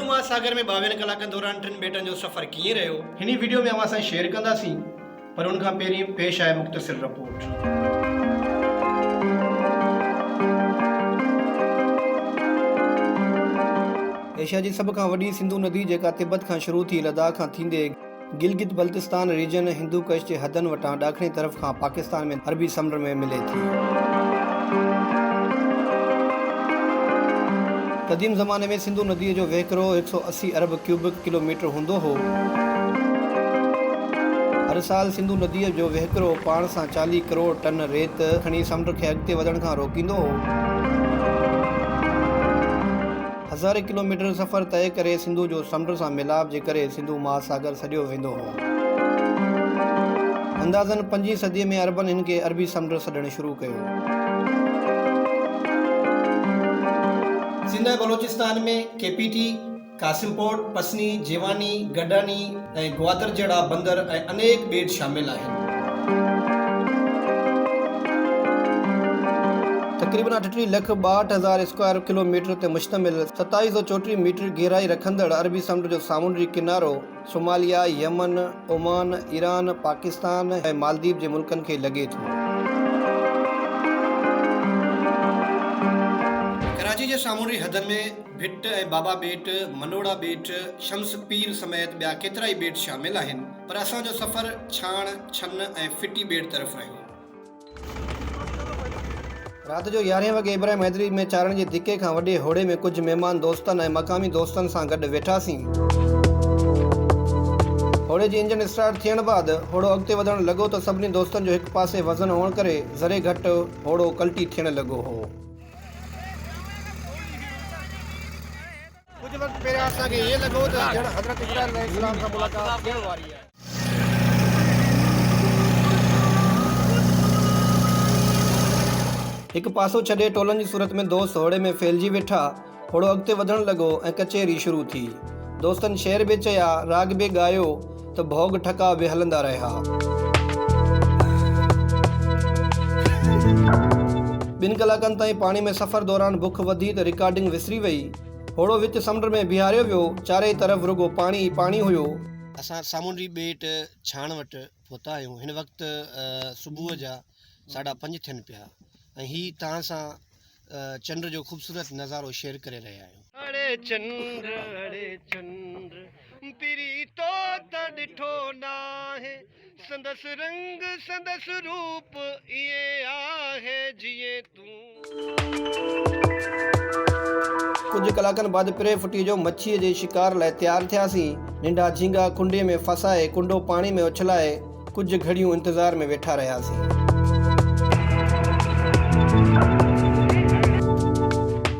महासागर में 52 कलाकनि दौरान 3 बेटनि जो सफ़र कीअं रहियो, हिन वीडियो में असां शेयर कंदासीं, पर उन खां पहिरीं पेश आहे मुख़्तसिर रिपोर्ट। एशिया जी सभ खां वॾी सिंधु नदी जेका तिब्बत खां शुरू थी लद्दाख खां थींदे गिलगित बल्तिस्तान रीजन हिंदू कश जे हदनि वटां ॾाखिणी तरफ़ खां पाकिस्तान में अरबी समुंड में मिले थी। क़दीम ज़माने में सिंधु नदीअ जो वहिकिरो 180 अरब क्यूबिक किलोमीटर हूंदो हो। हर साल सिंधु नदीअ जो वहिकिरो पाण सां 40 करोड़ टन रेत खणी समुंड खे अॻिते वधण खां रोकींदो हो। हज़ारे किलोमीटर सफ़र तय करे सिंधु जो समुंड सां मिलाप जे करे सिंधु महासागर सॼियो वेंदो हो। अंदाज़न 5वीं सदीअ में अरबनि हिन खे अरबी समुंड सॾणु शुरू कयो। सिंध ऐं बलोचिस्तान में केपीटी, कासिमपोर्ट, पसनी, जेवानी, गडानी ऐं ग्वादर जहिड़ा बंदर ऐं अनेक ॿेट शामिल आहिनि। तक़रीबन 38,62,000 स्क्वायर किलोमीटर ते मुश्तमिल 2734 मीटर गहराई रखंदड़ अरबी समुंड जो सामुंडी किनारो Somalia, Yemen, Oman, Iran, Pakistan ऐं मालदीव जे मुल्कनि खे लॻे थो। कराची जे सामुंडी हदनि में भिट ऐं बाबा ॿेट, मनोड़ा ॿेट, शम्स पीर समेत ॿिया केतिरा ई ॿेट शामिल आहिनि, पर असांजो सफ़र छाण, छन ऐं फिटी ॿेट तरफ़ रहियो। राति जो 11 वॻे इब्राहिम हैदरी में चाढ़ण जे धिके खां वॾे होड़े में कुझु महिमान दोस्तनि ऐं मक़ामी दोस्तनि सां गॾु वेठासीं। होड़े जी इंजन स्टार्ट थियण बाद होड़ो अॻिते वधणु लॻो त सभिनी दोस्तनि जो हिकु पासे वज़न हुअण करे ज़रे घटि होड़ो कल्टी थियण लॻो हो। कुझु वक़्तु पहिरियां असांखे इहे लॻो त ॼण हज़रत इब्राहिम अलैहिस्सलाम सां मुलाक़ात थियण वारी आहे। हिकु पासो छॾे टोलनि जी सूरत में दोस्त होड़े में फैलिजी वेठा। होड़ो अॻिते वधणु लॻो ऐं कचहरी शुरू थी। दोस्तनि शेर बि चया, राग बि ॻायो त भोग ठका बि हलंदा रहिया। 2 कलाकनि ताईं पाणी में सफ़र दौरान बुख वधी त रिकॉर्डिंग विसरी वई। होड़ो विच समुंड में बीहारियो वियो, चारे तरफ़ रुगो पाणी ई पाणी हुयो। असां सामुंडी ॿेट छाण वटि पहुता आहियूं। हिन वक़्तु सुबुह जा 5:30 थियनि पिया ऐं हीअ तव्हां सां चंड जो ख़ूबसूरत नज़ारो शेयर करे रहिया आहियूं। अड़े चंद्र पिरी तो त ॾिठो नाहे, संदस रंग संदस रूप इहे आहे जीअं तूं। कुझु कलाकनि बाद पिरे फुटी जो मच्छीअ जे शिकार लाइ तयारु थियासीं। नंढा झींगा कुंडे में फसाए कुंडो पाणी में उछलाए कुझु घड़ियूं इंतज़ार में वेठा रहियासीं।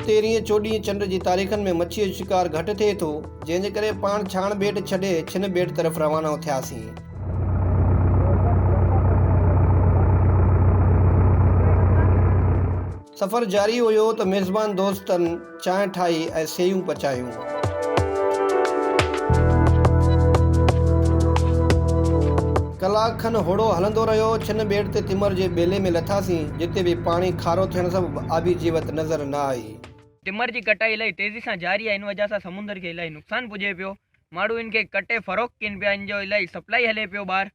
13-14 चंड जी तारीख़नि में मच्छीअ जो शिकार घटि थिए थो, जंहिंजे करे पाण छाण ॿेट छॾे छिन ॿेट तरफ़ रवाना थियासीं। सफ़र जारी हुयो त मेज़बान दोस्तनि चांहि ठाही ऐं सेयूं पचायूं। कलाक खनि होड़ो हलंदो रहियो। छिन ॿेट ते तिमर जे ॿेले में लथासीं, जिते बि पाणी खारो थियण सबबि आबी जीवत नज़र न आई। तिमर जी कटाई इलाही तेज़ी सां जारी आहे। इन वजह सां समुंदर खे इलाही नुक़सानु पुॼे पियो। माण्हू इनखे कटे फ़रोख़्त कनि पिया। इन जो इलाही सप्लाई हले पियो ॿाहिरि,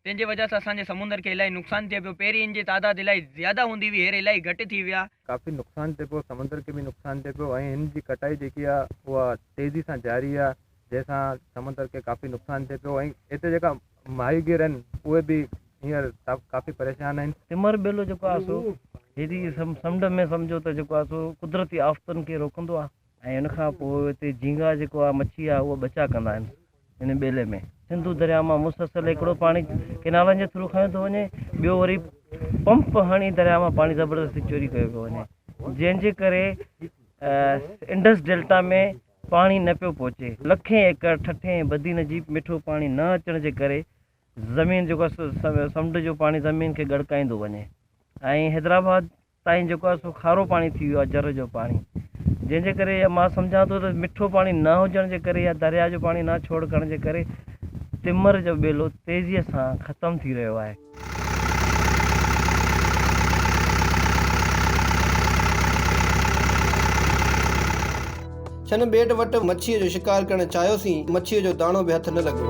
तंहिंजे वजह सां असांजे समुंदर खे इलाही नुक़सानु थिए पियो। पहिरीं इन जी तादाद इलाही ज़्यादा हूंदी हुई, हींअर इलाही घटि थी विया। काफ़ी नुक़सानु थिए पियो, समुंदर खे बि नुक़सानु थिए पियो ऐं हिन जी कटाई जेकी आहे उहा तेज़ी सां जारी आहे, जंहिंसां समुंदर खे काफ़ी नुक़सानु थिए पियो। ऐं हिते जेका माहीगीर आहिनि उहे बि हींअर काफ़ी परेशान आहिनि। तिमर ॿेलो जेको आहे सो हेॾी समुंड में सम्झो त जेको आहे सो कुदरती आफ़तुनि खे रोकंदो आहे ऐं उनखां पोइ हिते झींगा जेको आहे मच्छी आहे उहा बचा कंदा आहिनि हिन ॿेले में। सिंधु दरिया मां मुसलसल हिकिड़ो पाणी किनारनि जे थ्रू खयो थो वञे, ॿियो वरी पंप हणी दरिया मां पाणी ज़बरदस्ती चोरी कयो पियो वञे, जंहिंजे करे इंडस डेल्टा में पाणी न पियो पहुचे। लखें एकड़ ठठे बदी नजी मिठो पाणी न अचण जे करे ज़मीन जेको आहे समुंड जो पाणी ज़मीन खे गड़काईंदो वञे ऐं हैदराबाद ताईं जेको आहे सो खारो पाणी थी वियो आहे, जर जो पाणी, जंहिंजे करे मां सम्झां थो त मिठो पाणी न हुजण जे करे या दरिया जो पाणी न छोड़ करण जे करे तिमर जो ॿेलो तेज़ीअ सां ख़तमु थी रहियो आहे। छन ॿेट वटि मच्छीअ जो शिकार करणु चाहियोसीं, मच्छीअ जो दाणो बि हथ न लॻो।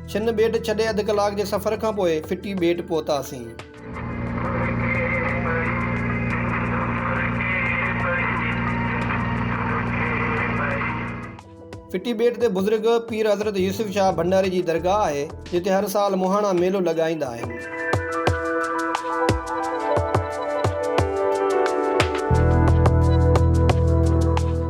छिन ॿेट छॾे अधु कलाक जे सफ़र खां पोइ फिटी ॿेट पहुतासीं। फिटी ॿेट ते बुज़ुर्ग पीर हज़रत यूसुफ शाह भंडारी जी दरगाह आहे, जिते हर साल मुहाणा मेलो लॻाईंदा आहिनि।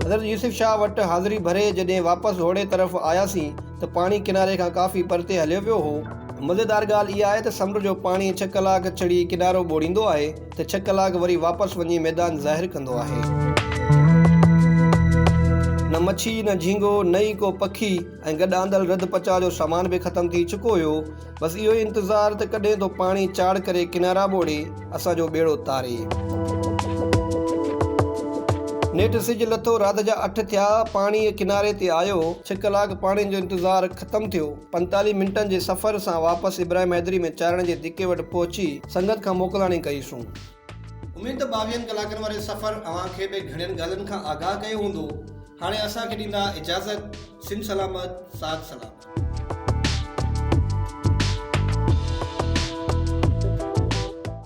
हज़रत यूसुफ शाह वटि हाज़िरी भरे जॾहिं वापसि होड़े तरफ़ आयासीं त पाणी किनारे खां काफ़ी परते हलियो वियो हो। मज़ेदार ॻाल्हि इहा आहे त समुंड जो पाणी 6 कलाक चढ़ी किनारो ॿोड़ींदो आहे त 6 कलाक वरी वापसि वञी मैदान ज़ाहिर कंदो आहे। न मच्छी न झींगो न ई को पखी ऐं गॾु आंदल रध पचा जो सामान बि ख़तमु थी चुको हुयो। बसि इहो ई इंतज़ारु त कॾहिं तो पाणी चाढ़ करे किनारा ॿोड़े असांजो ॿेड़ो तारे। नेठि सिजु लथो, राति जा 8 थिया, पाणी किनारे ते आयो। 6 कलाक पाणी जो इंतज़ारु ख़तमु थियो। 45 मिंटनि जे सफ़र सां वापसि इब्राहिम हैदरी में चाढ़ण जे धिके वटि पहुची संगत खां मोकिलाणी कईसूं। उमेद त 22 कलाकनि वारे सफ़र अव्हांखे बि घणियुनि ॻाल्हियुनि खां आगाह कयो हूंदो। हाणे असांखे ॾींदा इजाज़त। सिंध सलामत, साथ सलाम।